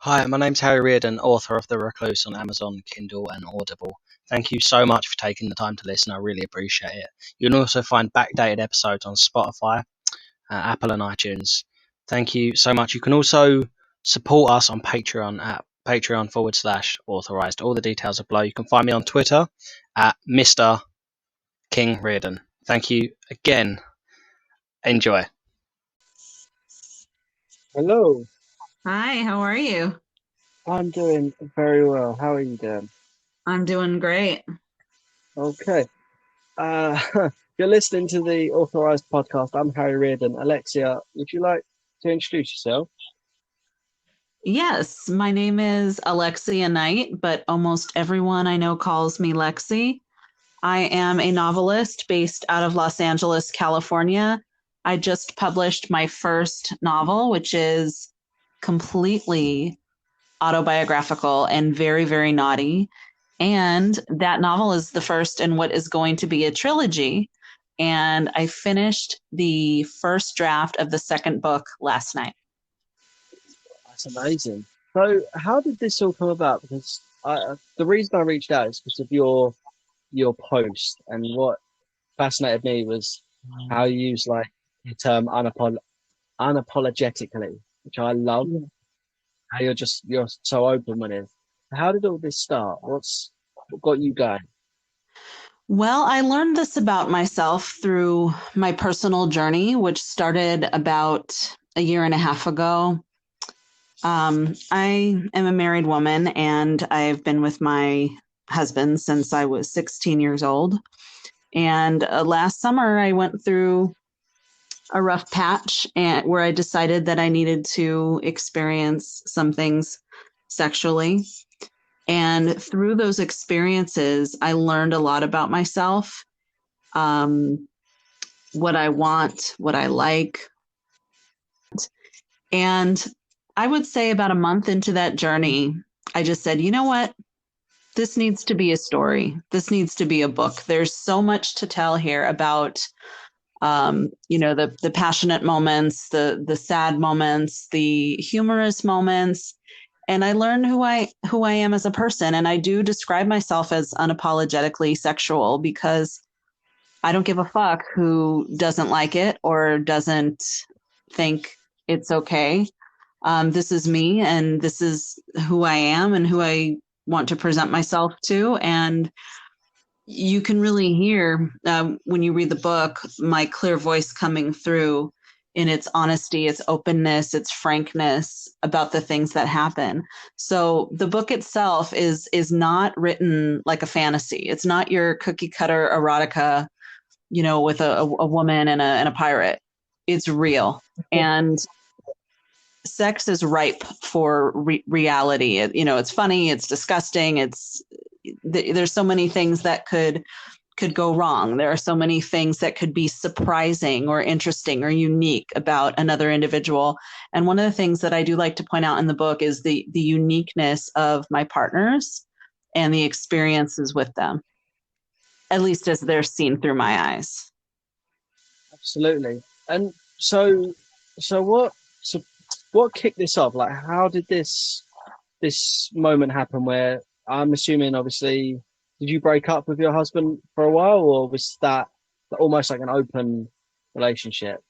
Hi, my name's Harry Reardon, author of The Recluse on Amazon, Kindle, and Audible. Thank you so much for taking the time to listen. I really appreciate it. You can also find backdated episodes on Spotify, Apple, and iTunes. Thank you so much. You can also support us on Patreon at patreon.com/authorized. All the details are below. You can find me on Twitter at Mr. King Reardon. Thank you again. Enjoy. Hello, Hi, how are you? I'm doing very well. How are you doing? I'm doing great. Okay. Uh, you're listening to the Authorised podcast. I'm Harry Reardon. Alexia, would you like to introduce yourself? Yes, my name is Alexia Knight, but almost everyone I know calls me Lexi. I am a novelist based out of Los Angeles, California. I just published my first novel, which is completely autobiographical and very, very naughty. And that novel is the first in what is going to be a trilogy. And I finished the first draft of the second book last night. That's amazing. So, how did this all come about? Because the reason I reached out is because of your post, and what fascinated me was how you use like the term unapologetically, which I love. Yeah. How you're so open with it. How did all this start? What got you going? Well, I learned this about myself through my personal journey, which started about a year and a half ago. I am a married woman and I've been with my husband since I was 16 years old. And last summer, I went through a rough patch where I decided that I needed to experience some things sexually. And through those experiences, I learned a lot about myself, um, what I want, what I like. And I would say about a month into that journey, I just said, you know what? This needs to be a story. This needs to be a book. There's so much to tell here about the passionate moments, the sad moments, the humorous moments, and I learned who I am as a person. And I do describe myself as unapologetically sexual because I don't give a fuck who doesn't like it or doesn't think it's okay. This is me, and this is who I am, and who I want to present myself to, and you can really hear when you read the book my clear voice coming through in its honesty, its openness, its frankness about the things that happen. So the book itself is not written like a fantasy. It's not your cookie cutter erotica, with a woman and a pirate. It's real, and sex is ripe for reality. It's funny, it's disgusting, there's so many things that could go wrong. There are so many things that could be surprising or interesting or unique about another individual. And one of the things that I do like to point out in the book is the uniqueness of my partners and the experiences with them, at least as they're seen through my eyes. Absolutely. And so, so what, so what kicked this off? Like, how did this moment happen? Where I'm assuming, obviously, did you break up with your husband for a while, or was that almost like an open relationship?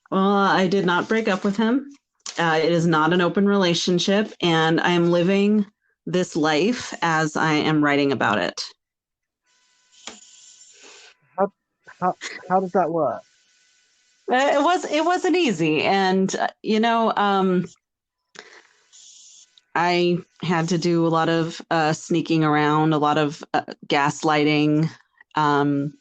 Well, I did not break up with him. It is not an open relationship, and I am living this life as I am writing about it. How how how does that work? It wasn't easy, and I had to do a lot of sneaking around, a lot of gaslighting. Um,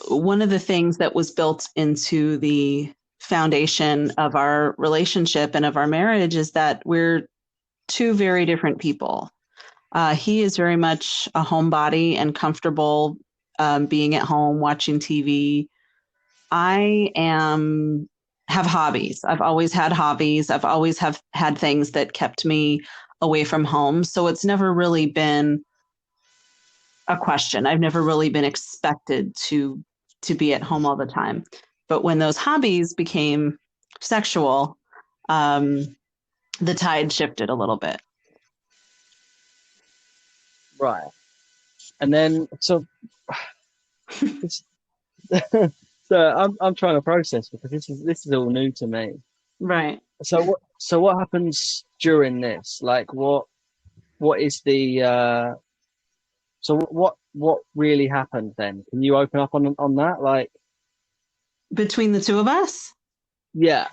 One of the things that was built into the foundation of our relationship and of our marriage is that we're two very different people. He is very much a homebody and comfortable being at home watching TV. I am have hobbies. I've always had hobbies. I've always have had things that kept me away from home. So it's never really been a question. I've never really been expected to be at home all the time. But when those hobbies became sexual, um, the tide shifted a little bit. Right. And then, so, so I'm trying to process because this is all new to me. Right. So what happens during this? Like, what is the so what really happened then? Can you open up on that? Like, Between the two of us? yeah.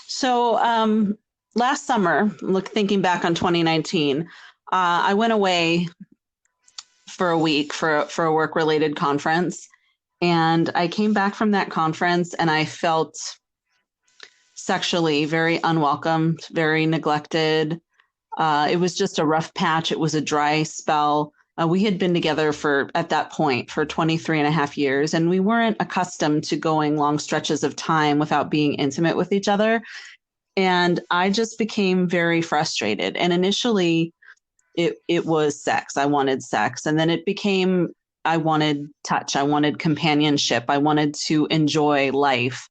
So last summer, thinking back on 2019, I went away for a week for a work-related conference. And I came back from that conference and I felt sexually very unwelcomed, very neglected. It was just a rough patch. It was a dry spell. We had been together at that point, for 23 and a half years, and we weren't accustomed to going long stretches of time without being intimate with each other. And I just became very frustrated. And initially, it was sex. I wanted sex. And then it became, I wanted touch. I wanted companionship. I wanted to enjoy life.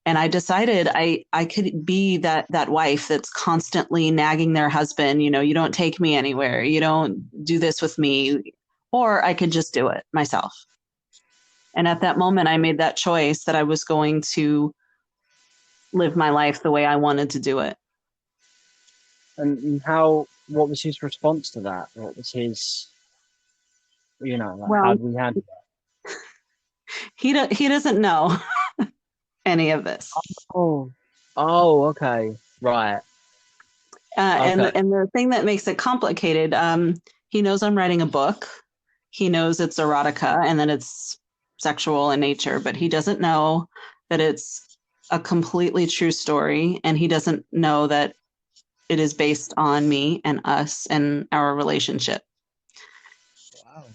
And I decided I could be that wife that's constantly nagging their husband, you don't take me anywhere. You don't do this with me. Or I could just do it myself. And at that moment, I made that choice that I was going to live my life the way I wanted to do it. And what was his response to that? What was his, like, Well, how did we handle he doesn't know any of this. that? Oh, okay. Right. And Okay. the thing that makes it complicated, he knows I'm writing a book. He knows it's erotica and that it's sexual in nature, but he doesn't know that it's a completely true story. And he doesn't know that it is based on me and us and our relationship. Wow.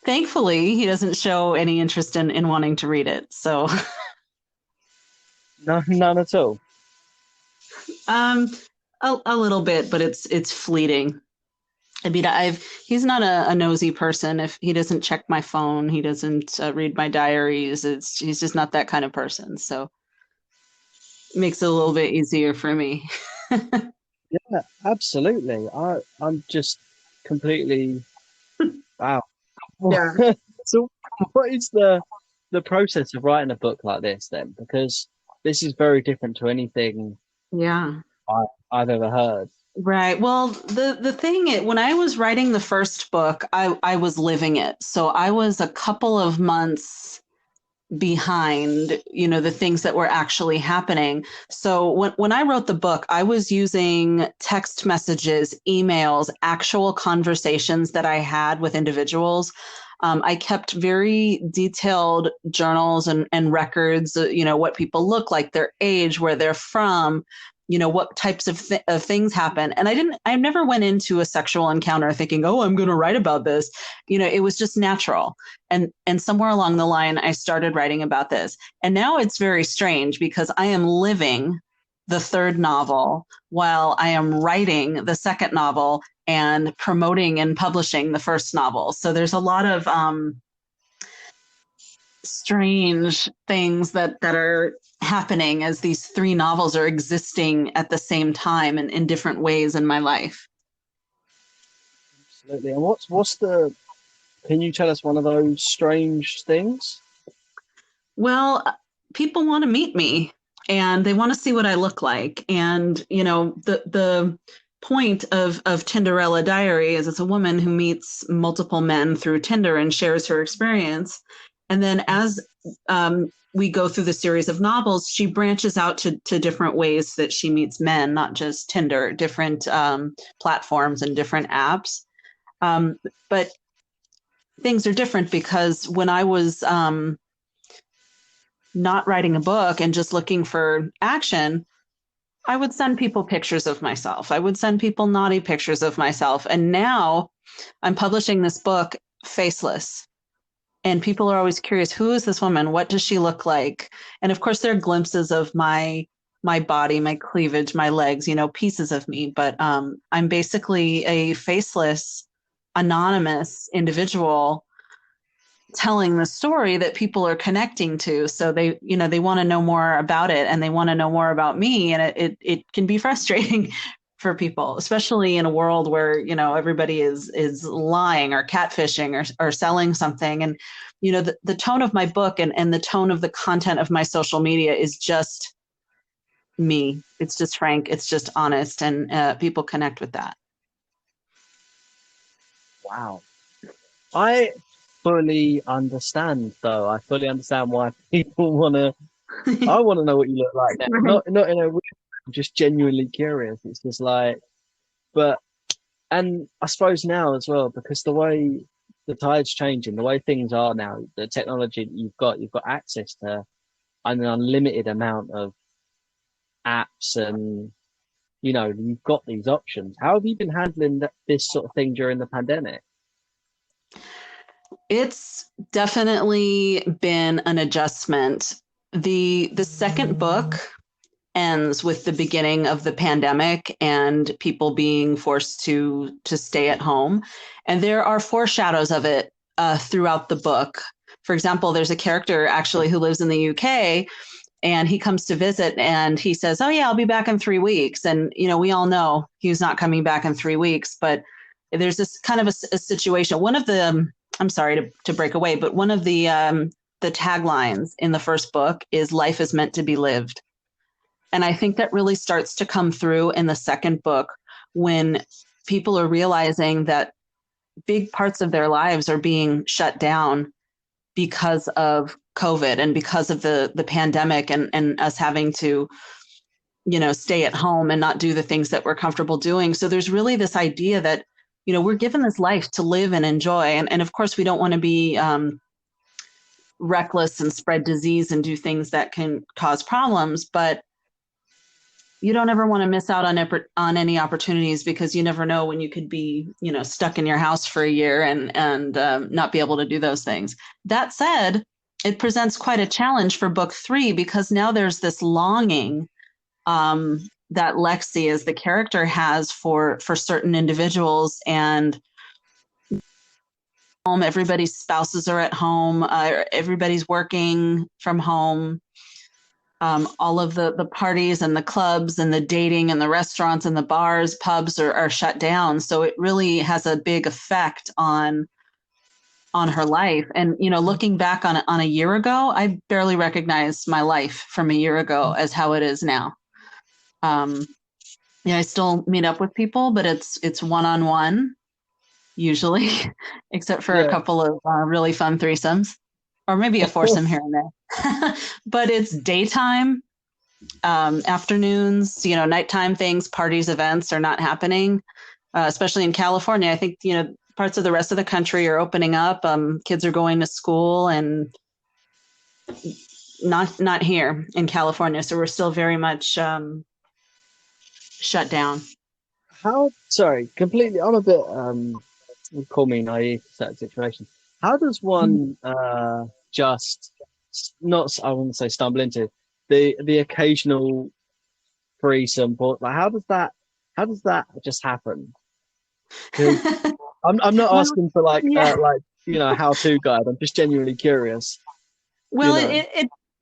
Thankfully, he doesn't show any interest in wanting to read it. So No, none at all. a little bit, but it's fleeting. I mean, he's not a nosy person. If he doesn't check my phone, he doesn't read my diaries. He's just not that kind of person. So it makes it a little bit easier for me. Yeah, absolutely. I'm just completely wow. Yeah. So what is the process of writing a book like this then? Because this is very different to anything Yeah. I've ever heard. Right. Well, the thing when I was writing the first book, I was living it. So I was a couple of months behind, the things that were actually happening. So when I wrote the book, I was using text messages, emails, actual conversations that I had with individuals. I kept very detailed journals and records, what people look like, their age, where they're from, what types of things happen. And I never went into a sexual encounter thinking, oh, I'm going to write about this. It was just natural. And somewhere along the line, I started writing about this. And now it's very strange because I am living the third novel while I am writing the second novel and promoting and publishing the first novel. So there's a lot of strange things that are happening as these three novels are existing at the same time and in different ways in my life. Absolutely. And can you tell us one of those strange things? Well, people want to meet me and they want to see what I look like. And, the point of Tinderella Diary is it's a woman who meets multiple men through Tinder and shares her experience. And then as we go through the series of novels, she branches out to different ways that she meets men, not just Tinder, different platforms and different apps. But things are different because when I was not writing a book and just looking for action, I would send people pictures of myself. I would send people naughty pictures of myself. And now I'm publishing this book faceless. And people are always curious, who is this woman? What does she look like? And of course, there are glimpses of my body, my cleavage, my legs, pieces of me. But I'm basically a faceless, anonymous individual telling the story that people are connecting to. So they want to know more about it and they want to know more about me. And it can be frustrating for people, especially in a world where, you know, everybody is lying or catfishing or selling something. And, you know, the tone of my book and the tone of the content of my social media is just me. It's just frank. It's just honest. And people connect with that. Wow. I fully understand, though. I fully understand why people want to. I want to know what you look like now. Right. Not in a weird way, I'm just genuinely curious. It's just like, but, and I suppose now as well, because the way the tide's changing, the way things are now, the technology that you've got access to an unlimited amount of apps and, you know, you've got these options. How have you been handling this sort of thing during the pandemic? It's definitely been an adjustment. The second book ends with the beginning of the pandemic and people being forced to stay at home. And there are foreshadows of it throughout the book. For example, there's a character actually who lives in the UK, and he comes to visit and he says, "Oh yeah, I'll be back in 3 weeks." And, you know, we all know he's not coming back in 3 weeks, but there's this kind of a situation. One of the, I'm sorry to break away, but one of the taglines in the first book is "Life is meant to be lived." And I think that really starts to come through in the second book when people are realizing that big parts of their lives are being shut down because of COVID and because of the pandemic and us having to, you know, stay at home and not do the things that we're comfortable doing. So there's really this idea that, you know, we're given this life to live and enjoy. And of course, we don't want to be reckless and spread disease and do things that can cause problems. But you don't ever want to miss out on any opportunities, because you never know when you could be, you know, stuck in your house for a year and not be able to do those things. That said, it presents quite a challenge for book 3, because now there's this longing that Lexi, as the character, has for certain individuals. And everybody's spouses are at home, everybody's working from home. All of the parties and the clubs and the dating and the restaurants and the bars, pubs are shut down. So it really has a big effect on her life. And, you know, looking back on a year ago, I barely recognized my life from a year ago as how it is now. Yeah, I still meet up with people, but it's one-on-one usually, except for a Yeah. couple of really fun threesomes, or maybe a foursome here and there. But it's daytime, afternoons, you know, nighttime things, parties, events are not happening, especially in California. I think, you know, parts of the rest of the country are opening up. Kids are going to school, and not here in California. So we're still very much shut down. Sorry, completely, I'm a bit, you call me naive to certain situations. How does one just not, I wouldn't say stumble into the occasional threesome, but like how does that just happen? Because I'm not Well, asking for yeah. like, you know, a how-to guide. I'm just genuinely curious, you Well, know.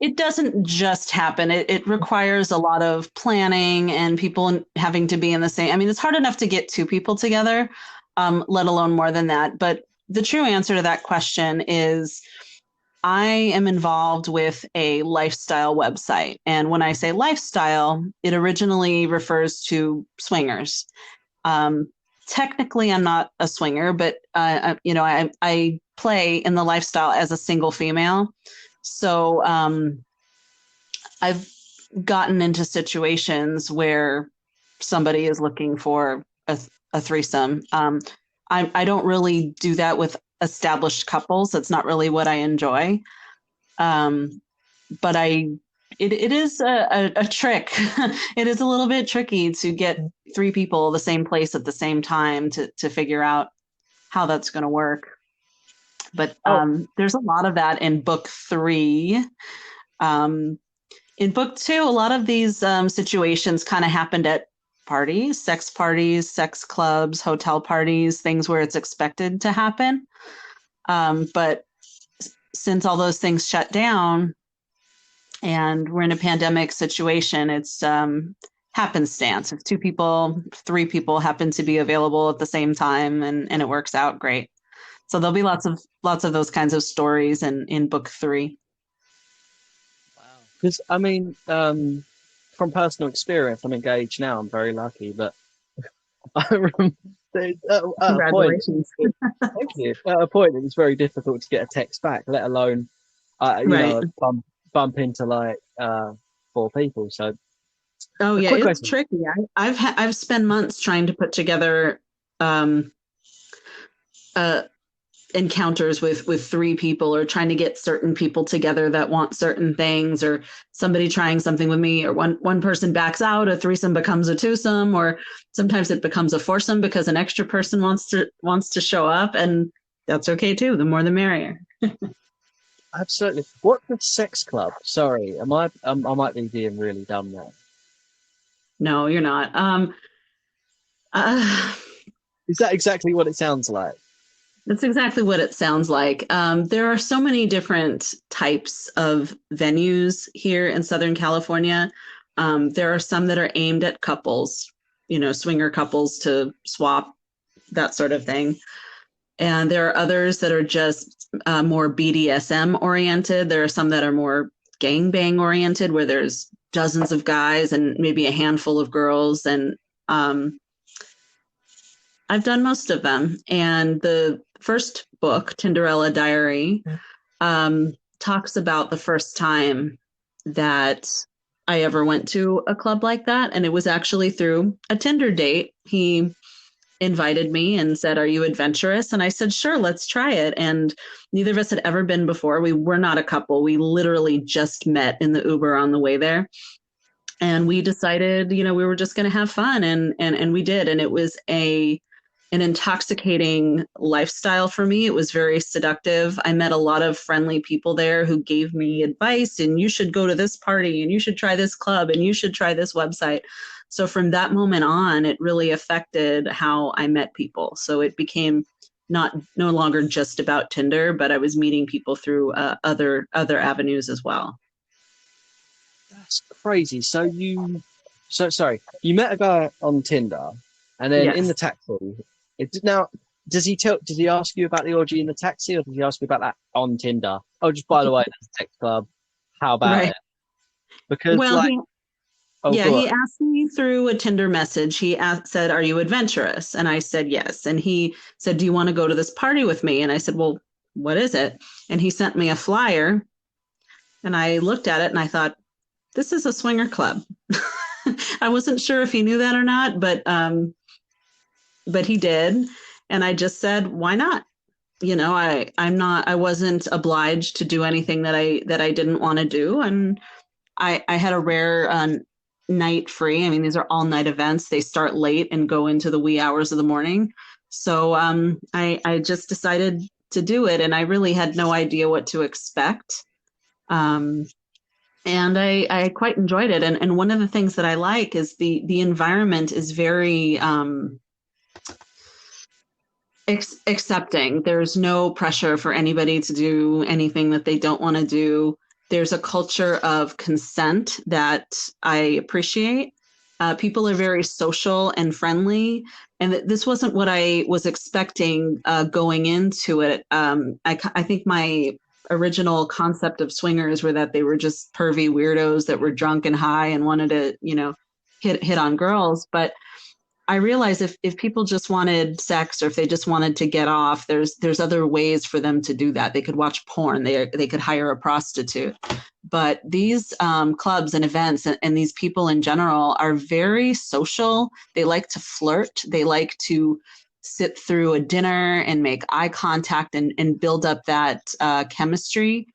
it doesn't just happen. It requires a lot of planning and people having to be in the same. I mean, it's hard enough to get two people together, let alone more than that. But the true answer to that question is I am involved with a lifestyle website. And when I say lifestyle, it originally refers to swingers. Um, Technically, I'm not a swinger, but you know, I play in the lifestyle as a single female. So I've gotten into situations where somebody is looking for a threesome. I don't really do that with established couples. That's not really what I enjoy. But it is a trick. It is a little bit tricky to get three people the same place at the same time to figure out how that's going to work. But there's a lot of that in book 3. In book 2, a lot of these situations kind of happened at parties, sex clubs, hotel parties, things where it's expected to happen. But since all those things shut down and we're in a pandemic situation, it's happenstance. If 2 people, 3 people happen to be available at the same time, and it works out great. So there'll be lots of those kinds of stories in book 3. Wow. Because I mean, from personal experience, I'm engaged now. I'm very lucky, but I remember at a point. Congratulations. Thank you. At a point, it was very difficult to get a text back, let alone, Right. bump into like 4 people. So, Oh a yeah, quick it's question. tricky. I've spent months trying to put together um, uh, encounters with 3 people, or trying to get certain people together that want certain things, or somebody trying something with me, or one person backs out, a threesome becomes a twosome, or sometimes it becomes a foursome because an extra person wants to show up, and that's okay too. The more the merrier. Absolutely. What's the sex club? Sorry, I might be being really dumb there. No, you're not. Uh, Is that exactly what it sounds like? That's exactly what it sounds like. There are so many different types of venues here in Southern California. There are some that are aimed at couples, swinger couples to swap, that sort of thing. And there are others that are just more BDSM oriented. There are some that are more gangbang oriented, where there's dozens of guys and maybe a handful of girls. And I've done most of them. And the first book, Tinderella Diary, talks about the first time that I ever went to a club like that. And it was actually through a Tinder date. He invited me and said, "Are you adventurous?" And I said, "Sure, let's try it." And neither of us had ever been before. We were not a couple. We literally just met in the Uber on the way there. And we decided, we were just going to have fun. And we did. And it was an intoxicating lifestyle for me. It was very seductive. I met a lot of friendly people there who gave me advice, and you should go to this party, and you should try this club, and you should try this website. So from that moment on, it really affected how I met people. So it became no longer just about Tinder, but I was meeting people through other avenues as well. That's crazy. Sorry, you met a guy on Tinder, and then in Yes. the taxi. Now, does he ask you about the orgy in the taxi, or does he ask you about that on Tinder? Oh, just by the way, there's a sex club. How about Right. it? Because Well, go he on. asked me through a Tinder message. He said, "Are you adventurous?" And I said, "Yes." And he said, "Do you want to go to this party with me?" And I said, "Well, what is it?" And he sent me a flyer, and I looked at it and I thought, this is a swinger club. I wasn't sure if he knew that or not, but he did. And I just said, why not? I wasn't obliged to do anything that I didn't want to do. And I had a rare night free. I mean, these are all night events. They start late and go into the wee hours of the morning. So I just decided to do it, and I really had no idea what to expect. And I quite enjoyed it. And one of the things that I like is the environment is very accepting. There's no pressure for anybody to do anything that they don't want to do. There's a culture of consent that I appreciate. People are very social and friendly, and this wasn't what I was expecting going into it. I think my original concept of swingers were that they were just pervy weirdos that were drunk and high and wanted to, hit on girls. But I realized if people just wanted sex, or if they just wanted to get off, there's other ways for them to do that. They could watch porn. They could hire a prostitute. But these clubs and events and these people in general are very social. They like to flirt. They like to sit through a dinner and make eye contact and build up that chemistry.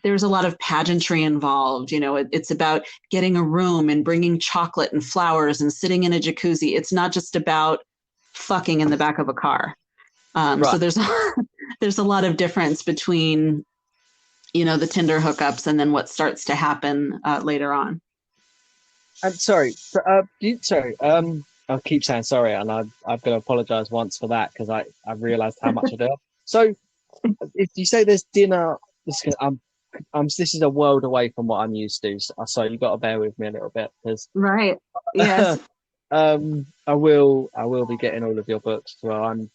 There's a lot of pageantry involved. It's about getting a room and bringing chocolate and flowers and sitting in a jacuzzi. It's not just about fucking in the back of a car. Right. So there's a lot of difference between, the Tinder hookups and then what starts to happen later on. I'm sorry. I'll keep saying sorry, and I've got to apologize once for that, because I've realized how much I do. So, if you say there's dinner, I'm this is a world away from what I'm used to, so you got to bear with me a little bit because Right. Yes. I will be getting all of your books, so I'm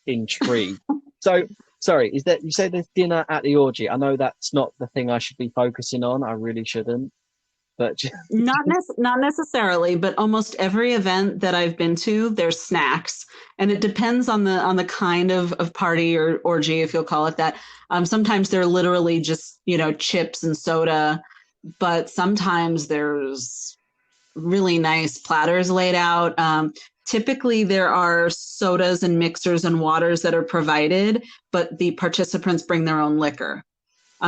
intrigued. So, sorry, is that you say there's dinner at the orgy? I know that's not the thing I should be focusing on. I really shouldn't. But Not necessarily, but almost every event that I've been to, there's snacks, and it depends on the kind of party or orgy, if you'll call it that. Sometimes they're literally just chips and soda, but sometimes there's really nice platters laid out. Typically, there are sodas and mixers and waters that are provided, but the participants bring their own liquor.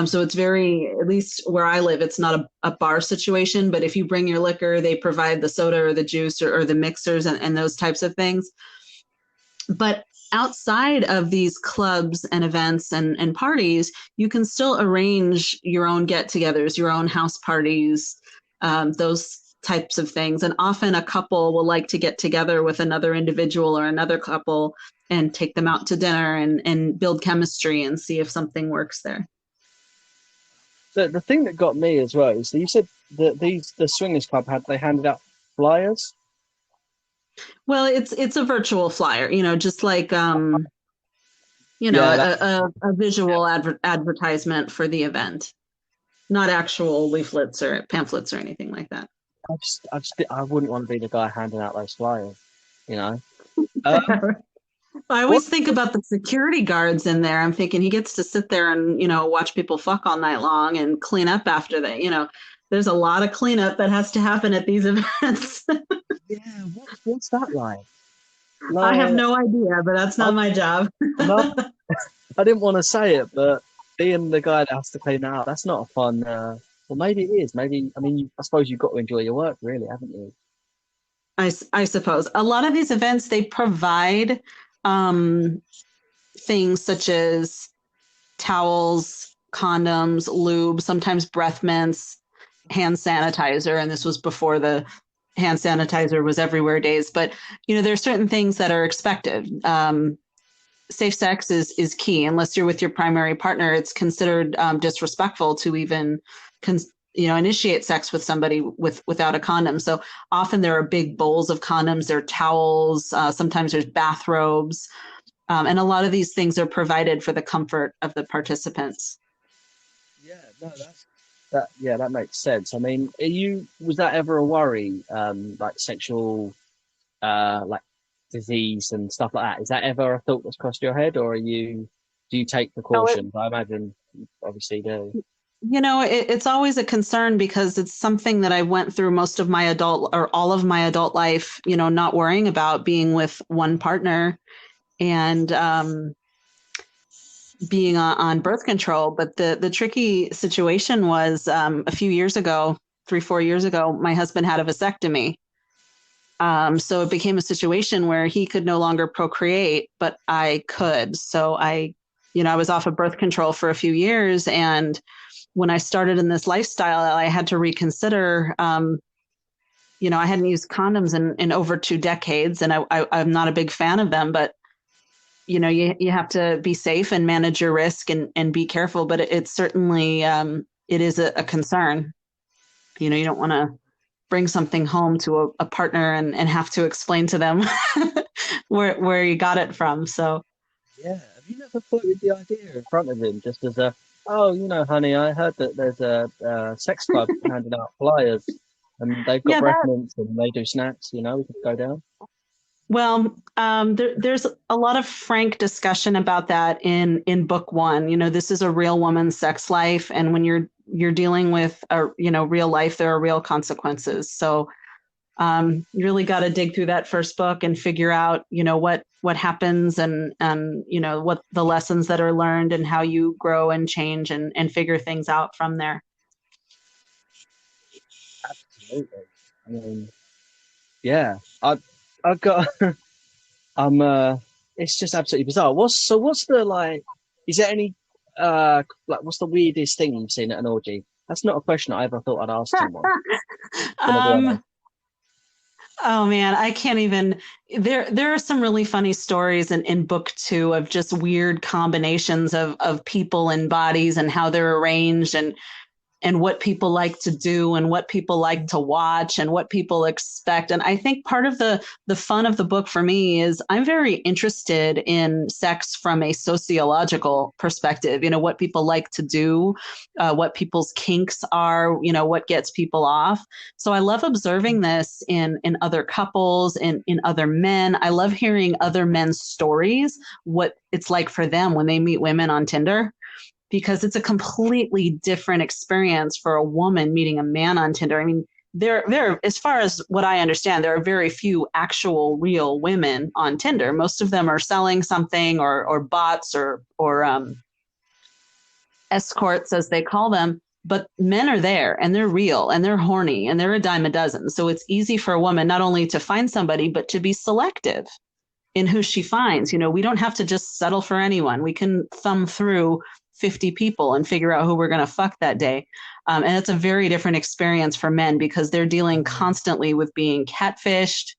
So it's very, at least where I live, it's not a bar situation, but if you bring your liquor, they provide the soda or the juice or the mixers and those types of things. But outside of these clubs and events and parties, you can still arrange your own get-togethers, your own house parties, those types of things. And often a couple will like to get together with another individual or another couple and take them out to dinner and build chemistry and see if something works there. the thing that got me as well is that you said that the swingers club they handed out flyers. Well, it's a virtual flyer, just like Yeah, a visual advertisement for the event, not actual leaflets or pamphlets or anything like that. I wouldn't want to be the guy handing out those flyers, you know. Um, I always think about the security guards in there. I'm thinking he gets to sit there and, watch people fuck all night long and clean up after that. There's a lot of cleanup that has to happen at these events. yeah, what's that like? I have Like, no idea, but that's not my job. no, I didn't want to say it, but being the guy that has to clean that up, that's not a fun. Well, maybe it is. Maybe I mean, I suppose you've got to enjoy your work, really, haven't you? I suppose a lot of these events, they provide um, things such as towels, condoms, lube, sometimes breath mints, hand sanitizer. And this was before the hand sanitizer was everywhere days. But, there are certain things that are expected. Safe sex is key. Unless you're with your primary partner, it's considered disrespectful to even initiate sex with somebody without a condom. So often there are big bowls of condoms, there are towels, sometimes there's bathrobes, and a lot of these things are provided for the comfort of the participants. Yeah, no, that makes sense. I mean, was that ever a worry, like sexual, like disease and stuff like that? Is that ever a thought that's crossed your head, or do you take precautions? I imagine you obviously do. It's always a concern because it's something that I went through most of my adult or all of my adult life, not worrying about being with one partner and being on birth control. But the tricky situation was a few years ago, 3-4 years ago, my husband had a vasectomy. So it became a situation where he could no longer procreate, but I could. So I was off of birth control for a few years. And when I started in this lifestyle, I had to reconsider. I hadn't used condoms in over 2 decades, and I'm not a big fan of them. But you have to be safe and manage your risk and be careful. But it's certainly it is a concern. You don't want to bring something home to a partner and have to explain to them where you got it from. So Yeah, have you never floated the idea in front of him just as oh, honey, I heard that there's a sex club handing out flyers and they've got breath mints and they do snacks, we could go down. Well, there's a lot of frank discussion about that in book 1. This is a real woman's sex life, and when you're dealing with real life, there are real consequences. So you really got to dig through that first book and figure out what happens and what the lessons that are learned and how you grow and change and figure things out from there. Absolutely. I mean, yeah, I've got it's just absolutely bizarre. What's the is there any what's the weirdest thing you've seen at an orgy? That's not a question I ever thought I'd ask someone. Oh man, I can't even. There are some really funny stories in book two of just weird combinations of people and bodies and how they're arranged and what people like to do and what people like to watch and what people expect. And I think part of the fun of the book for me is I'm very interested in sex from a sociological perspective, what people like to do, what people's kinks are, what gets people off. So I love observing this in other couples, in other men. I love hearing other men's stories, what it's like for them when they meet women on Tinder, because it's a completely different experience for a woman meeting a man on Tinder. I mean, there, as far as what I understand, there are very few actual real women on Tinder. Most of them are selling something or bots or escorts, as they call them. But men are there and they're real and they're horny and they're a dime a dozen. So it's easy for a woman not only to find somebody, but to be selective in who she finds. We don't have to just settle for anyone. We can thumb through 50 people and figure out who we're going to fuck that day. And it's a very different experience for men because they're dealing constantly with being catfished,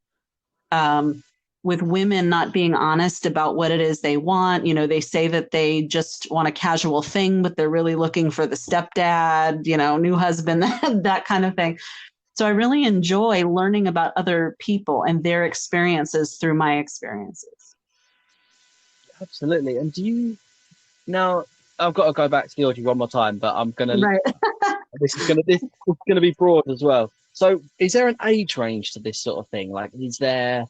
with women not being honest about what it is they want. They say that they just want a casual thing, but they're really looking for the stepdad, new husband, that kind of thing. So I really enjoy learning about other people and their experiences through my experiences. Absolutely. And do you now? I've got to go back to the audio one more time, but I'm gonna. Right. This is gonna be broad as well. So, is there an age range to this sort of thing? Like, is there,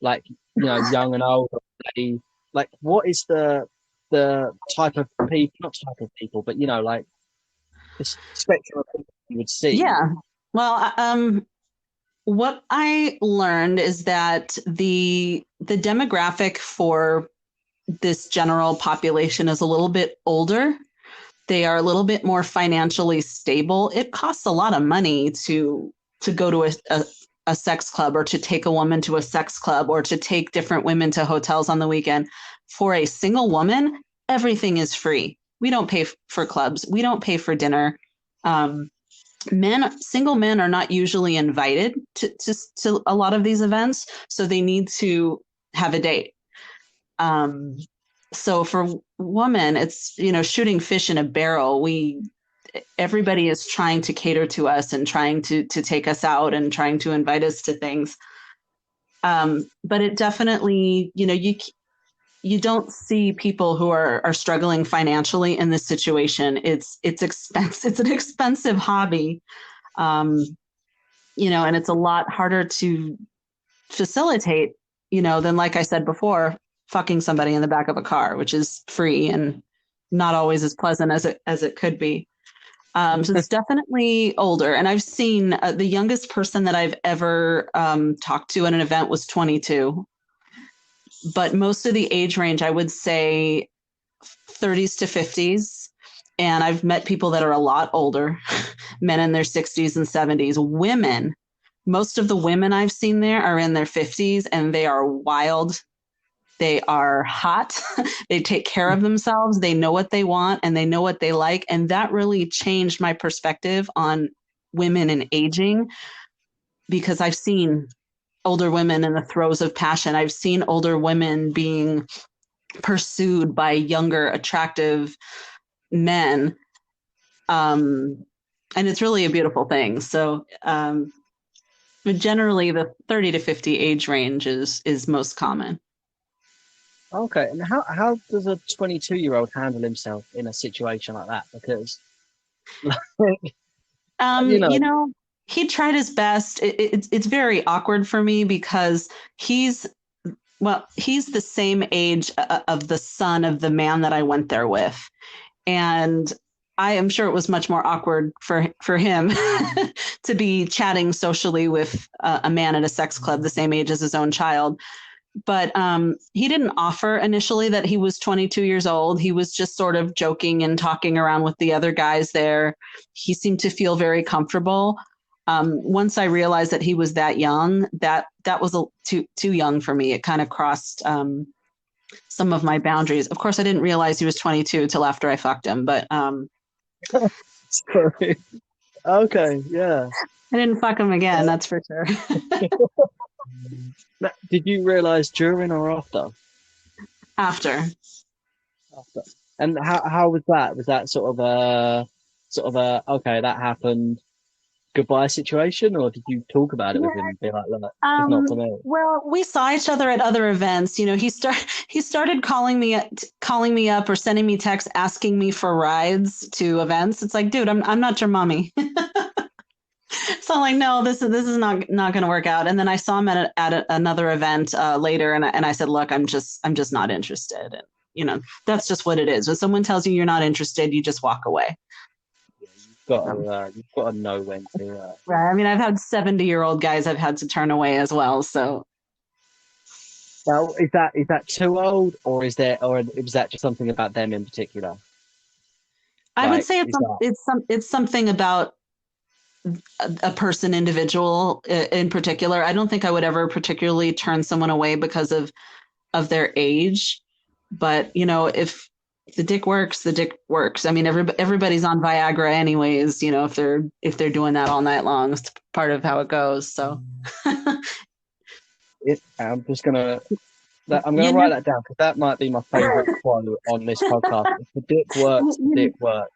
like, young and old? Like, what is the type of people? Not type of people, but like the spectrum of people you would see. Yeah. Well, what I learned is that the demographic for this general population is a little bit older. They are a little bit more financially stable. It costs a lot of money to go to a sex club or to take a woman to a sex club or to take different women to hotels on the weekend. For a single woman, everything is free. We don't pay for clubs. We don't pay for dinner. Single men are not usually invited to a lot of these events, so they need to have a date. So for women, it's, shooting fish in a barrel. Everybody is trying to cater to us and trying to take us out and trying to invite us to things. But it definitely, you don't see people who are struggling financially in this situation. It's expensive. It's an expensive hobby. And it's a lot harder to facilitate, than, like I said before, fucking somebody in the back of a car, which is free and not always as pleasant as it could be. So it's definitely older. And I've seen the youngest person that I've ever talked to at an event was 22. But most of the age range, I would say 30s to 50s. And I've met people that are a lot older, men in their 60s and 70s. Women, most of the women I've seen there are in their 50s and they are wild. They are hot. They take care of themselves. They know what they want and they know what they like. And that really changed my perspective on women and aging, because I've seen older women in the throes of passion. I've seen older women being pursued by younger, attractive men. And it's really a beautiful thing. So but generally the 30 to 50 age range is most common. Okay, and how does a 22-year-old handle himself in a situation like that? Because, he tried his best. It's very awkward for me because he's the same age of the son of the man that I went there with. And I am sure it was much more awkward for him to be chatting socially with a man at a sex club the same age as his own child. But he didn't offer initially that he was 22 years old. He was just sort of joking and talking around with the other guys there. He seemed to feel very comfortable. Once I realized that he was that young, that was too young for me. It kind of crossed some of my boundaries. Of course, I didn't realize he was 22 till after I fucked him. But sorry. Okay, yeah. I didn't fuck him again. That's for sure. Did you realize during or after? After. After. And how was that? Was that sort of a okay, that happened, goodbye situation, or did you talk about it with him and be like, look, just not for me? Well, we saw each other at other events. He started calling me up or sending me texts asking me for rides to events. It's like, dude, I'm not your mommy. So I'm like, no, this is not going to work out. And then I saw him at another event later, and I said, look, I'm just not interested. And that's just what it is. When someone tells you you're not interested, you just walk away. You've got to know when to. Right. I mean, I've had 70-year-old guys I've had to turn away as well. So Now, is that too old, or is that just something about them in particular? I would Like, say it's something about a person, individual in particular. I don't think I would ever particularly turn someone away because of their age. But if the dick works, the dick works. I mean, everybody's on Viagra anyways. If they're doing that all night long, it's part of how it goes. So I'm just gonna. I'm you gonna write that down because that might be my favorite quote on this podcast. If the dick works, the dick works.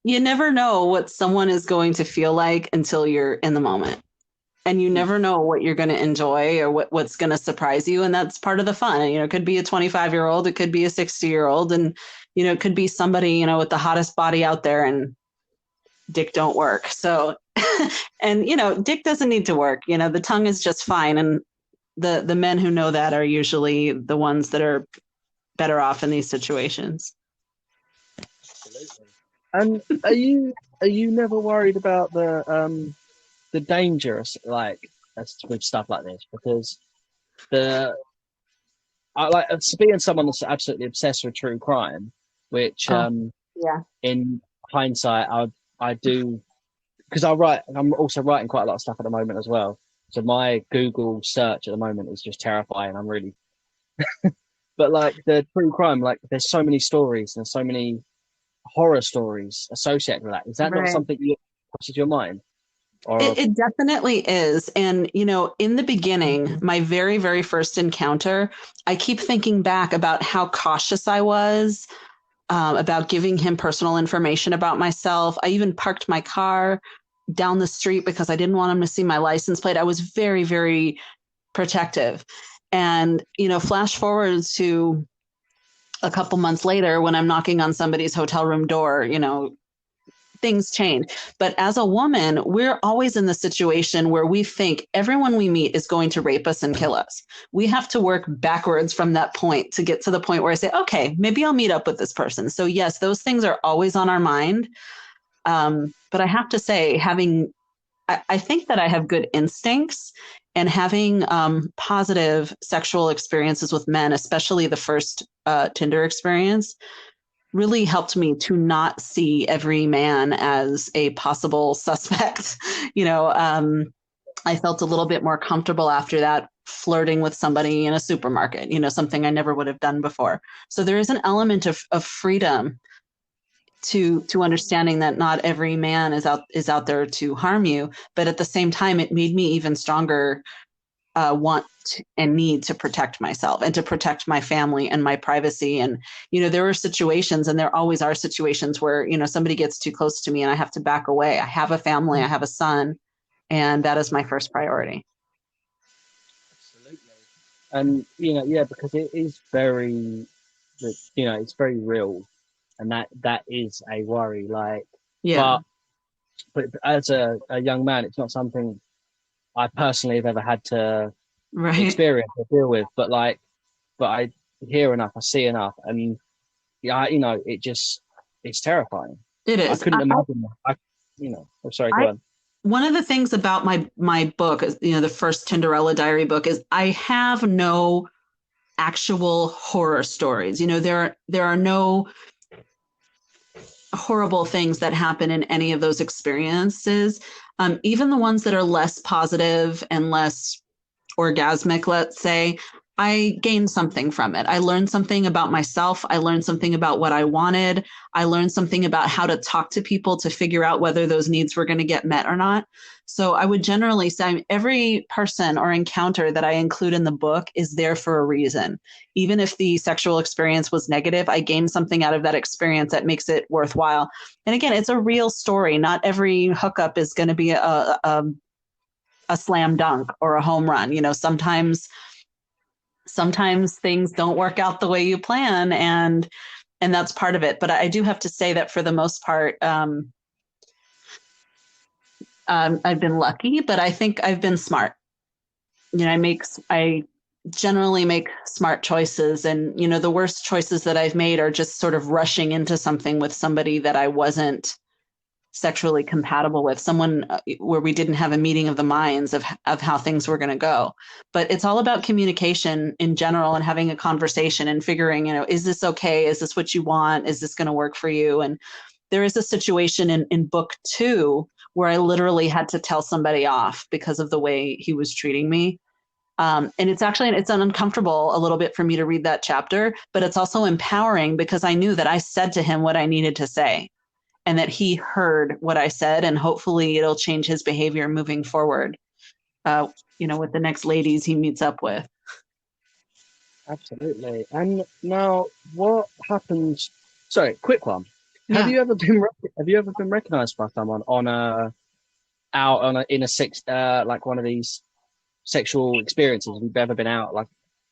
you never know what someone is going to feel like until you're in the moment. And you never know what you're going to enjoy or what's going to surprise you. And that's part of the fun. It could be a 25-year-old, it could be a 60-year-old, and, it could be somebody, with the hottest body out there, and dick don't work. So, and, dick doesn't need to work. The tongue is just fine. And the men who know that are usually the ones that are better off in these situations. Absolutely. And are you never worried about the dangerous, like, with stuff like this? Because I like being someone that's absolutely obsessed with true crime, which yeah, in hindsight I do, because I'm also writing quite a lot of stuff at the moment as well. So my Google search at the moment is just terrifying. I'm really, but like the true crime, like there's so many stories and so many horror stories associated with that. Is that not right. something you crosses your mind? Or It definitely is. And, in the beginning, my very, very first encounter, I keep thinking back about how cautious I was about giving him personal information about myself. I even parked my car down the street because I didn't want him to see my license plate. I was very, very protective. And, flash forward to a couple months later when I'm knocking on somebody's hotel room door, things change. But as a woman, we're always in the situation where we think everyone we meet is going to rape us and kill us. We have to work backwards from that point to get to the point where I say, okay, maybe I'll meet up with this person. So yes, those things are always on our mind. But I have to say, I think that I have good instincts, and having positive sexual experiences with men, especially the first Tinder experience, really helped me to not see every man as a possible suspect. I felt a little bit more comfortable after that, flirting with somebody in a supermarket, something I never would have done before. So there is an element of freedom to understanding that not every man is out there to harm you. But at the same time, it made me even stronger want and need to protect myself and to protect my family and my privacy. And, there were situations, and there always are situations where, somebody gets too close to me and I have to back away. I have a family, I have a son, and that is my first priority. absolutely. And yeah, because it is very, it's very real, and that is a worry. Like, Yeah. but as a young man, it's not something I personally have ever had to Right. experience or deal with. But I hear enough, I see enough, and yeah, it's terrifying. It is. I couldn't imagine. I'm sorry, go on. One of the things about my book, the first Tinderella diary book, is I have no actual horror stories. There are no horrible things that happen in any of those experiences. Even the ones that are less positive and less orgasmic, let's say, I gained something from it. I learned something about myself. I learned something about what I wanted. I learned something about how to talk to people to figure out whether those needs were going to get met or not. So I would generally say every person or encounter that I include in the book is there for a reason. Even if the sexual experience was negative, I gained something out of that experience that makes it worthwhile. And again, it's a real story. Not every hookup is going to be a slam dunk or a home run. Sometimes things don't work out the way you plan, and that's part of it. But I do have to say that for the most part, I've been lucky, but I think I've been smart. I generally make smart choices, and the worst choices that I've made are just sort of rushing into something with somebody that I wasn't sexually compatible with, someone where we didn't have a meeting of the minds of how things were going to go. But it's all about communication in general and having a conversation and figuring, is this okay? Is this what you want? Is this going to work for you? And there is a situation in book 2 where I literally had to tell somebody off because of the way he was treating me. And it's uncomfortable a little bit for me to read that chapter, but it's also empowering because I knew that I said to him what I needed to say, and that he heard what I said, and hopefully it'll change his behavior moving forward, with the next ladies he meets up with. Absolutely. And now, what happens? Sorry, quick one. Yeah. Have you ever been recognized by someone in a like one of these sexual experiences? Have you ever been out, like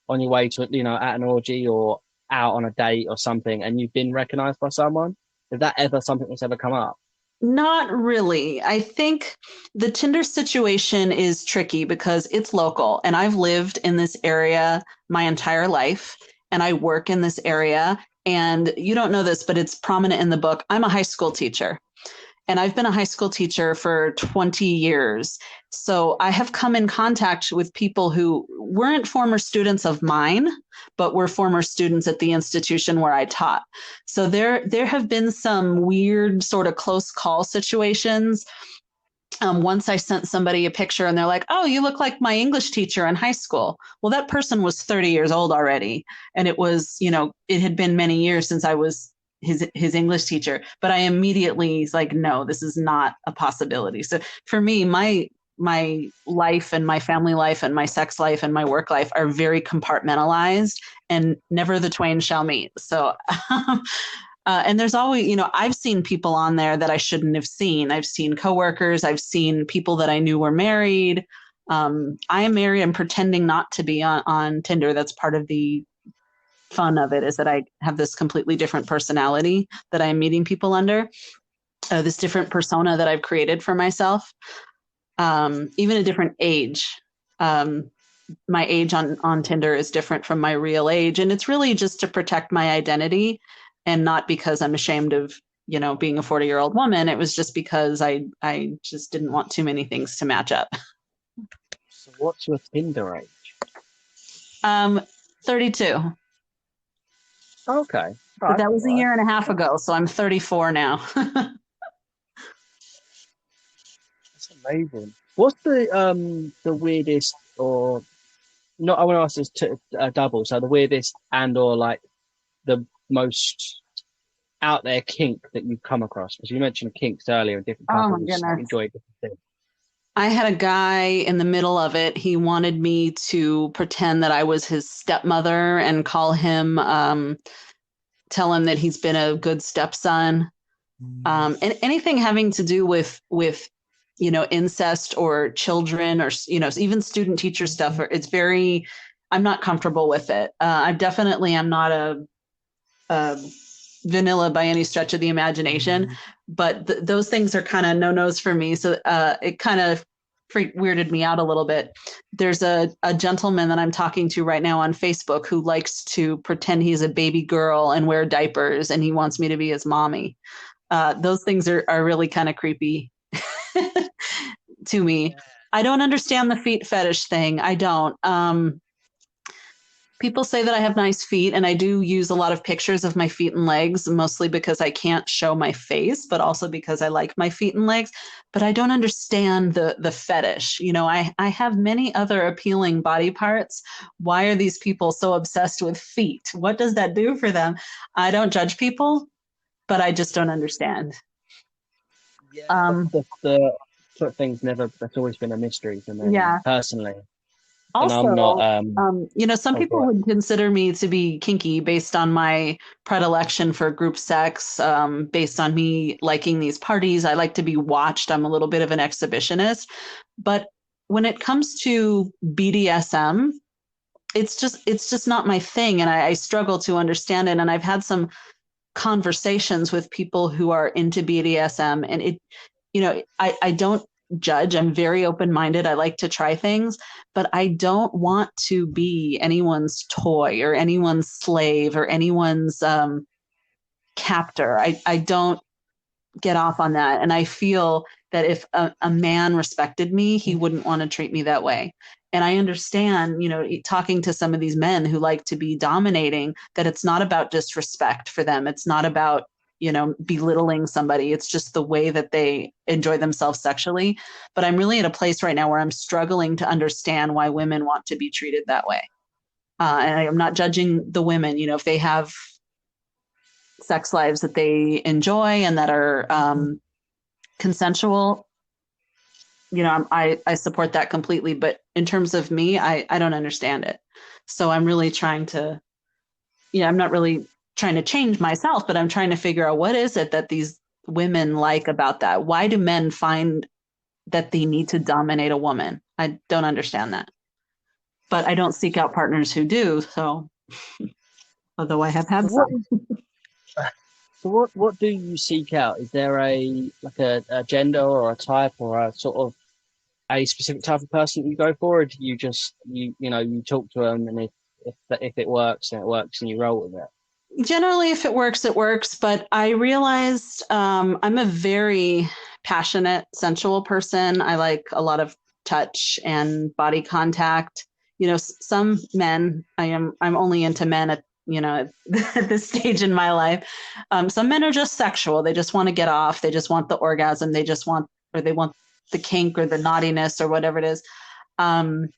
on your way to, at an orgy or out on a date or something, and you've been recognized by someone? Is that ever something that's ever come up? Not really. I think the Tinder situation is tricky because it's local, and I've lived in this area my entire life, and I work in this area. And you don't know this, but it's prominent in the book. I'm a high school teacher, and I've been a high school teacher for 20 years. So I have come in contact with people who weren't former students of mine, but were former students at the institution where I taught. So there have been some weird sort of close call situations. Once I sent somebody a picture and they're like, "Oh, you look like my English teacher in high school." Well, that person was 30 years old already. And it was, it had been many years since I was his English teacher, but I immediately was like, no, this is not a possibility. So for me, my life and my family life and my sex life and my work life are very compartmentalized, and never the twain shall meet. So, and there's always, I've seen people on there that I shouldn't have seen. I've seen coworkers. I've seen people that I knew were married. I am married. I'm pretending not to be on Tinder. That's part of the fun of it, is that I have this completely different personality that I'm meeting people under, this different persona that I've created for myself, even a different age. My age on Tinder is different from my real age, and it's really just to protect my identity, and not because I'm ashamed of being a 40-year-old woman. It was just because I just didn't want too many things to match up. So what's your Tinder age? 32. Okay. But that was a year and a half ago, so I'm 34 now. That's amazing. What's the weirdest, or not? I want to ask this to double. So the weirdest and or like the most out there kink that you've come across? Because you mentioned kinks earlier, and different couples enjoy different things. I had a guy in the middle of it. He wanted me to pretend that I was his stepmother and tell him that he's been a good stepson. And anything having to do with incest or children, or even student teacher stuff. I'm not comfortable with it. I definitely am not a vanilla by any stretch of the imagination, but those things are kind of no-nos for me. So it kind of weirded me out a little bit. There's a gentleman that I'm talking to right now on Facebook who likes to pretend he's a baby girl and wear diapers, and he wants me to be his mommy. Those things are really kind of creepy to me. I don't understand the feet fetish thing. I don't. People say that I have nice feet, and I do use a lot of pictures of my feet and legs, mostly because I can't show my face, but also because I like my feet and legs. But I don't understand the fetish. I have many other appealing body parts. Why are these people so obsessed with feet? What does that do for them? I don't judge people, but I just don't understand. Yeah, Um, the foot thing's never. That's always been a mystery to me yeah. personally, and I'm not. Also, some Oh, people God. would consider me to be kinky based on my predilection for group sex, based on me liking these parties. I like to be watched. I'm a little bit of an exhibitionist. But when it comes to BDSM, it's just not my thing, and I struggle to understand it. And I've had some conversations with people who are into BDSM, and I don't judge. I'm very open minded. I like to try things, but I don't want to be anyone's toy or anyone's slave or anyone's captor. I don't get off on that. And I feel that if a man respected me, he wouldn't want to treat me that way. And I understand, talking to some of these men who like to be dominating, that it's not about disrespect for them. It's not about, belittling somebody. It's just the way that they enjoy themselves sexually. But I'm really at a place right now where I'm struggling to understand why women want to be treated that way. And I'm not judging the women, if they have sex lives that they enjoy and that are consensual, I support that completely. But in terms of me, I don't understand it. So I'm really trying to, I'm not really trying to change myself, but I'm trying to figure out what is it that these women like about that? Why do men find that they need to dominate a woman? I don't understand that. But I don't seek out partners who do. So, although I have So had what? some. What do you seek out? Is there a gender or a type or a sort of a specific type of person that you go for, or do you just you talk to them, and if it works, then it works, and you roll with it? Generally, if it works, it works. But I realized I'm a very passionate, sensual person. I like a lot of touch and body contact. Some men, I'm only into men at at this stage in my life. Some men are just sexual. They just want to get off. They just want the orgasm. They want the kink or the naughtiness or whatever it is. Um,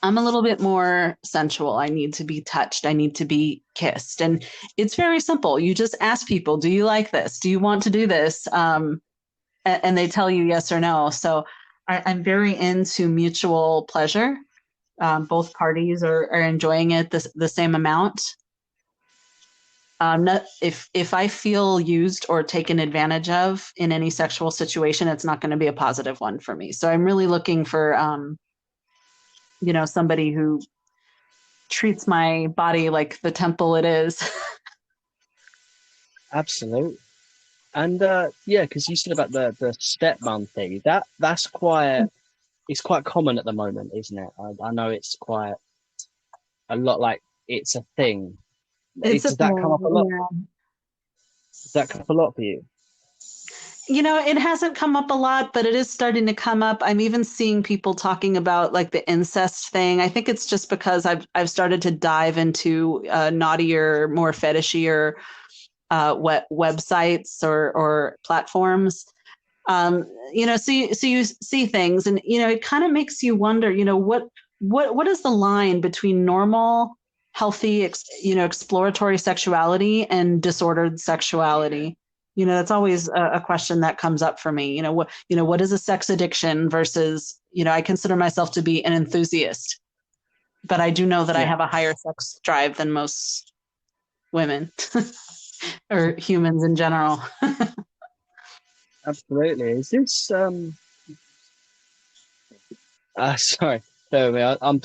I'm a little bit more sensual. I need to be touched. I need to be kissed. And it's very simple. You just ask people, do you like this? Do you want to do this? And they tell you yes or no. So I'm very into mutual pleasure. Both parties are enjoying it the same amount. If I feel used or taken advantage of in any sexual situation, it's not going to be a positive one for me. So I'm really looking for somebody who treats my body like the temple it is. Absolutely. And yeah, because you said about the stepmom thing, that's quite it's quite common at the moment, isn't it? I know it's quite a lot. Like it's a thing. It's a Does that come up a thing. lot? Yeah. Does that come up a lot for you? It hasn't come up a lot, but it is starting to come up. I'm even seeing people talking about like the incest thing. I think it's just because I've started to dive into naughtier, more fetishier websites or platforms. So you see things, and it kind of makes you wonder. What is the line between normal, healthy, exploratory sexuality and disordered sexuality? That's always a question that comes up for me. What is a sex addiction versus, I consider myself to be an enthusiast, but I do know that I Yeah, have a higher sex drive than most women or humans in general. absolutely. Is this sorry, bear with me. I'm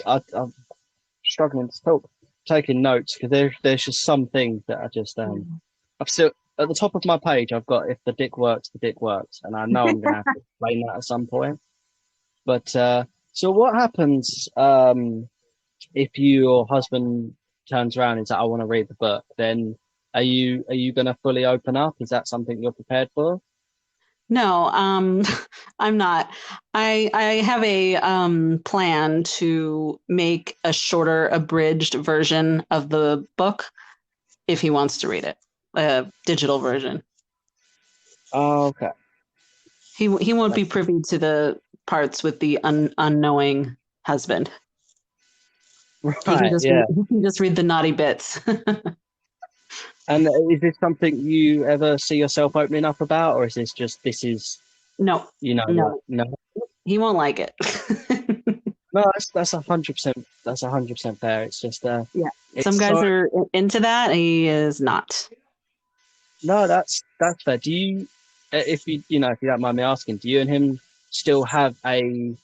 struggling to talk, taking notes because there's just some things that are just I've still at the top of my page. I've got if the dick works, and I know I'm gonna have to explain that at some point. But so what happens if your husband turns around and says, "I want to read the book"? Then are you gonna fully open up? Is that something you're prepared for? No, I'm not. I have a plan to make a shorter, abridged version of the book if he wants to read it, a digital version. Oh, okay. He won't be privy to the parts with the unknowing husband. Right, yeah. He can just read the naughty bits. And is this something you ever see yourself opening up about, or is this just No, like, no, no, he won't like it. no, that's 100%. That's 100% fair. It's just Yeah, some it's guys so are into that. He is not. no, that's fair. Do you, if if you don't mind me asking, do you and him still have a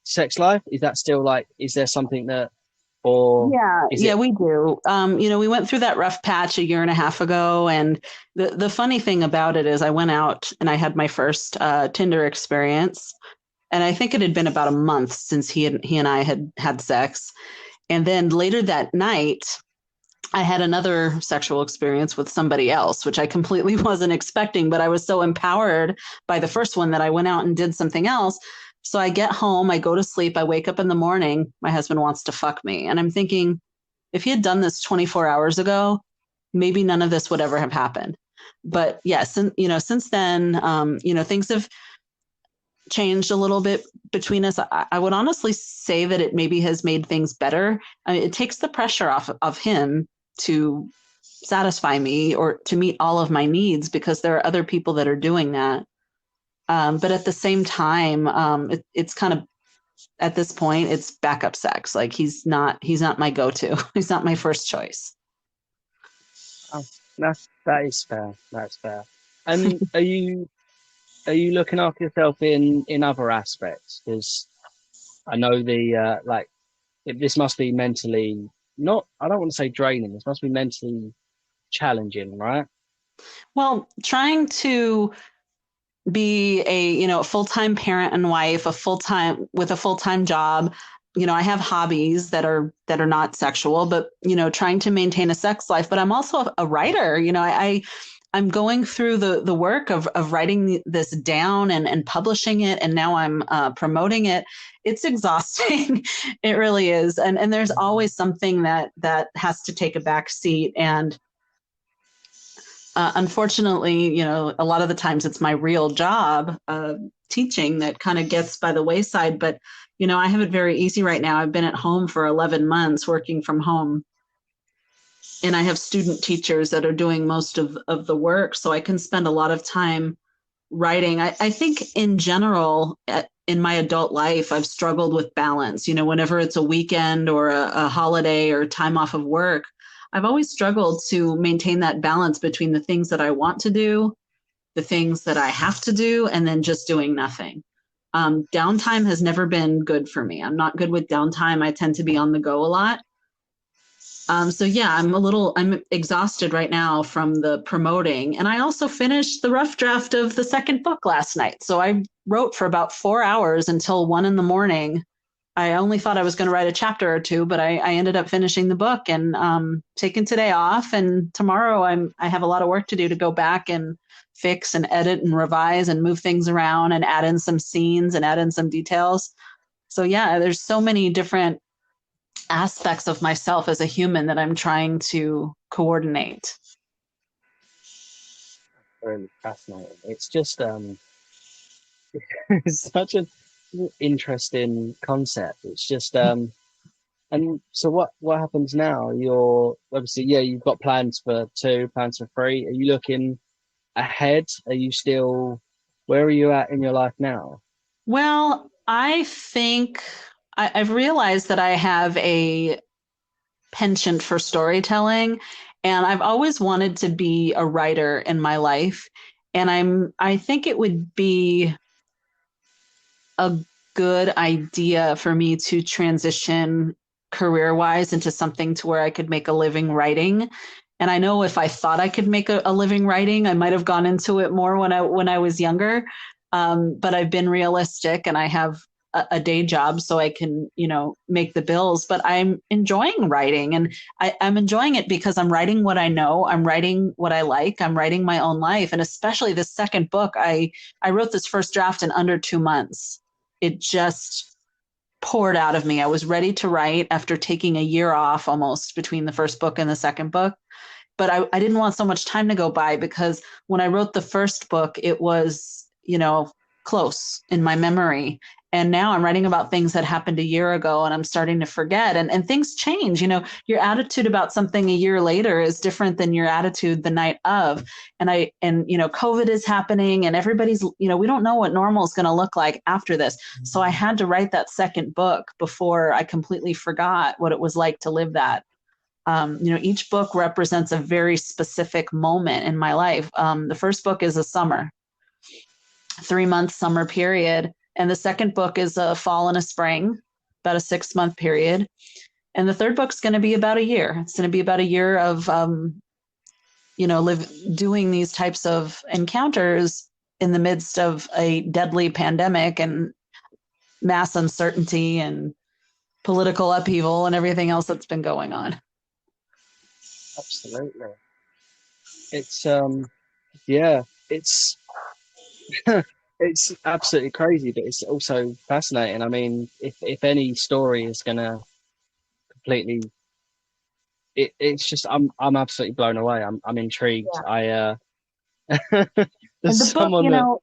sex life? Is that still like, is there something that, or Yeah, is yeah, it? we do. We went through that rough patch a year and a half ago, and the funny thing about it is, I went out and I had my first Tinder experience, and I think it had been about a month since he and I had had sex, and then later that night, I had another sexual experience with somebody else, which I completely wasn't expecting, but I was so empowered by the first one that I went out and did something else. So I get home, I go to sleep, I wake up in the morning, my husband wants to fuck me. And I'm thinking, if he had done this 24 hours ago, maybe none of this would ever have happened. But yes, since then, things have changed a little bit between us. I would honestly say that it maybe has made things better. I mean, it takes the pressure off of him to satisfy me or to meet all of my needs because there are other people that are doing that. But at the same time, it's kind of at this point, it's backup sex. Like he's not my go-to. He's not my first choice. Oh, that is fair. That's fair. And are you looking after yourself in other aspects? Because I know this must be mentally not. I don't want to say draining. This must be mentally challenging, right? Well, trying to be a full-time parent and wife, a full-time job. I have hobbies that are not sexual, but trying to maintain a sex life. But I'm also a writer. I'm going through the work of writing this down and publishing it, and now I'm promoting it. It's exhausting. It really is, and there's always something that has to take a back seat. And unfortunately, a lot of the times it's my real job, teaching, that kind of gets by the wayside. But, I have it very easy right now. I've been at home for 11 months working from home. And I have student teachers that are doing most of the work. So I can spend a lot of time writing. I think in general, in my adult life, I've struggled with balance. Whenever it's a weekend or a holiday or time off of work, I've always struggled to maintain that balance between the things that I want to do, the things that I have to do, and then just doing nothing. Downtime has never been good for me. I'm not good with downtime. I tend to be on the go a lot. So yeah, I'm exhausted right now from the promoting. And I also finished the rough draft of the second book last night. So I wrote for about 4 hours until 1 a.m. I only thought I was going to write a chapter or two, but I ended up finishing the book and taking today off. And tomorrow I have a lot of work to do to go back and fix and edit and revise and move things around and add in some scenes and add in some details. So yeah, there's so many different aspects of myself as a human that I'm trying to coordinate. Really fascinating. It's just it's such an interesting concept. It's just and so what happens now? You're obviously, yeah, you've got plans for two, plans for three. Are you looking ahead? Are you still, where are you at in your life now? Well, I think I've realized that I have a penchant for storytelling, and I've always wanted to be a writer in my life. And I think it would be a good idea for me to transition career wise into something to where I could make a living writing. And I know if I thought I could make a living writing, I might have gone into it more when I was younger. But I've been realistic, and I have a day job so I can, make the bills, but I'm enjoying writing, and I'm enjoying it because I'm writing what I know. I'm writing what I like. I'm writing my own life. And especially this second book, I wrote this first draft in under 2 months. It just poured out of me. I was ready to write after taking a year off almost between the first book and the second book. But I didn't want so much time to go by, because when I wrote the first book, it was, close in my memory. And now I'm writing about things that happened a year ago, and I'm starting to forget. And things change. Your attitude about something a year later is different than your attitude the night of. And COVID is happening, and everybody's, we don't know what normal is going to look like after this. So I had to write that second book before I completely forgot what it was like to live that. Each book represents a very specific moment in my life. The first book is a summer, 3-month summer period. And the second book is a fall and a spring, about a 6-month period. And the third book's going to be about a year. It's going to be about a year of, doing these types of encounters in the midst of a deadly pandemic and mass uncertainty and political upheaval and everything else that's been going on. Absolutely. It's it's it's absolutely crazy, but it's also fascinating. I mean, if any story is gonna completely, it's just I'm absolutely blown away. I'm intrigued. Yeah. There's And the book, someone that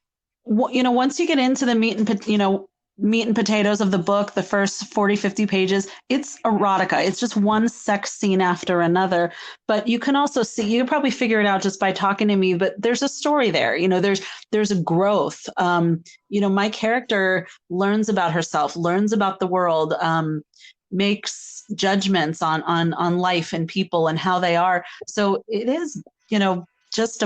once you get into the meat and potatoes of the book, the first 40, 50 pages, it's erotica. It's just one sex scene after another. But you can also see, you can probably figure it out just by talking to me, but there's a story there. There's a growth. My character learns about herself, learns about the world, makes judgments on life and people and how they are. So it is, just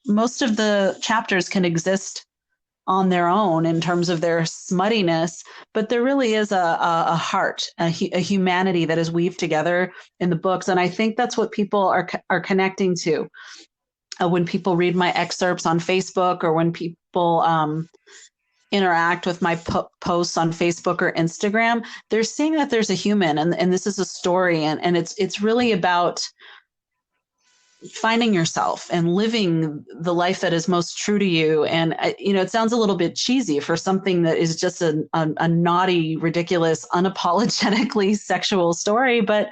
most of the chapters can exist on their own in terms of their smuttiness, but there really is a heart, a humanity that is weaved together in the books. And I think that's what people are connecting to. When people read my excerpts on Facebook, or when people interact with my posts on Facebook or Instagram, they're seeing that there's a human, and this is a story, and it's really about finding yourself and living the life that is most true to you. And, it sounds a little bit cheesy for something that is just a naughty, ridiculous, unapologetically sexual story. But,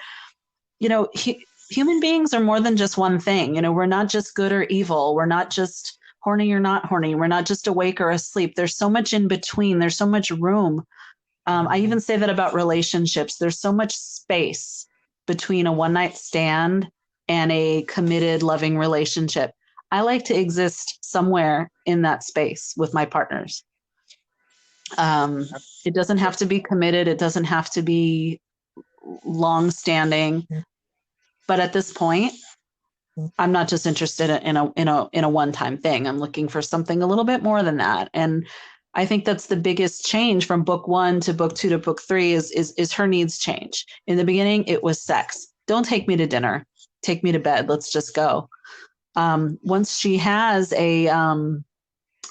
human beings are more than just one thing. We're not just good or evil. We're not just horny or not horny. We're not just awake or asleep. There's so much in between. There's so much room. I even say that about relationships. There's so much space between a one-night stand and a committed, loving relationship. I like to exist somewhere in that space with my partners. It doesn't have to be committed. It doesn't have to be long-standing. But at this point, I'm not just interested in a one-time thing. I'm looking for something a little bit more than that. And I think that's the biggest change from book 1 to book 2 to book 3 is her needs change. In the beginning, it was sex. Don't take me to dinner. Take me to bed. Let's just go. Once she has a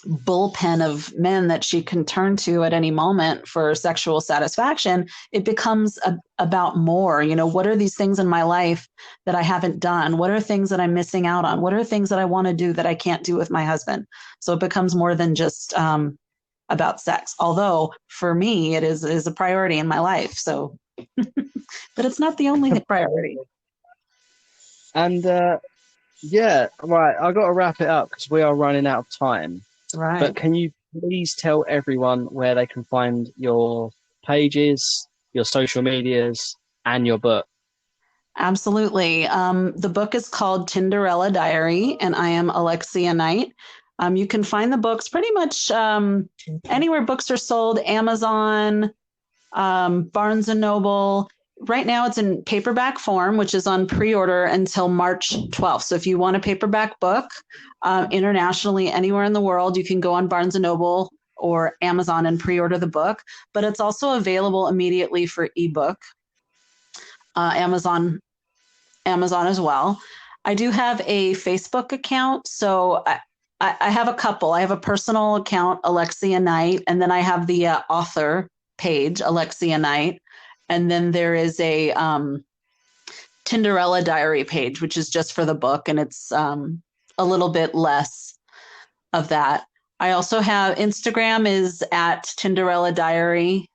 bullpen of men that she can turn to at any moment for sexual satisfaction, it becomes about more. What are these things in my life that I haven't done? What are things that I'm missing out on? What are things that I want to do that I can't do with my husband? So it becomes more than just about sex. Although for me, it is a priority in my life. So, but it's not the only priority. And right, I've got to wrap it up because we are running out of time. Right. But can you please tell everyone where they can find your pages, your social medias, and your book? Absolutely. The book is called Tinderella Diary, and I am Alexia Knight. You can find the books pretty much anywhere books are sold, Amazon, Barnes and Noble. Right now it's in paperback form, which is on pre-order until March 12th. So if you want a paperback book internationally, anywhere in the world, you can go on Barnes and Noble or Amazon and pre-order the book. But it's also available immediately for ebook, Amazon as well. I do have a Facebook account. So I have a couple. I have a personal account, Alexia Knight, and then I have the author page, Alexia Knight, and then there is a Tinderella diary page, which is just for the book, and it's a little bit less of that. I also have Instagram is at Tinderella diary.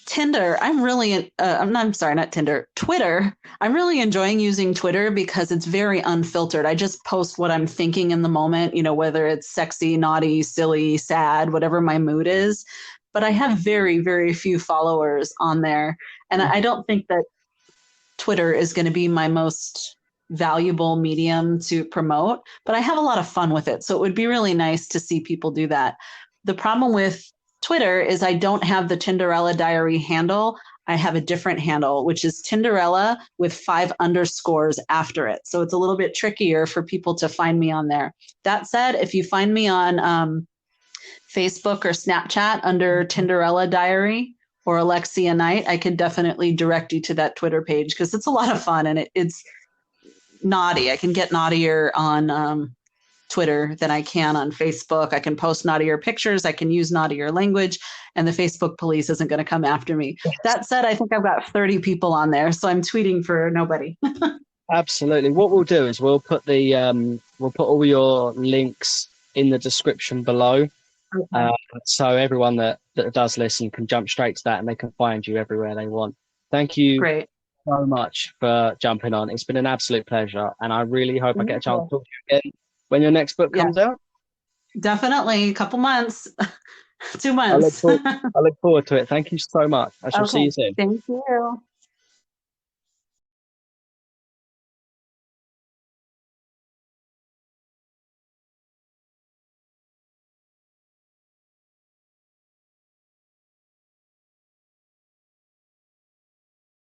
Tinder, I'm sorry, not Tinder, Twitter. I'm really enjoying using Twitter because it's very unfiltered. I just post what I'm thinking in the moment, whether it's sexy, naughty, silly, sad, whatever my mood is. But I have very, very few followers on there. And I don't think that Twitter is going to be my most valuable medium to promote, but I have a lot of fun with it. So it would be really nice to see people do that. The problem with Twitter is I don't have the Tinderella diary handle. I have a different handle, which is Tinderella with 5 underscores after it. So it's a little bit trickier for people to find me on there. That said, if you find me on Facebook or Snapchat under Tinderella diary or Alexia Knight, I can definitely direct you to that Twitter page because it's a lot of fun and it's naughty. I can get naughtier on Twitter than I can on Facebook. I can post naughtier pictures. I can use naughtier language, and the Facebook police isn't going to come after me. That said, I think I've got 30 people on there, so I'm tweeting for nobody. Absolutely. What we'll do is we'll put all your links in the description below, Okay. so everyone that does listen can jump straight to that and they can find you everywhere they want. Thank you Great. so much for jumping on. It's been an absolute pleasure, and I really hope I get a chance to talk to you again when your next book comes out. Definitely. A couple months. 2 months. I look forward to it. Thank you so much. I shall see you soon. Thank you.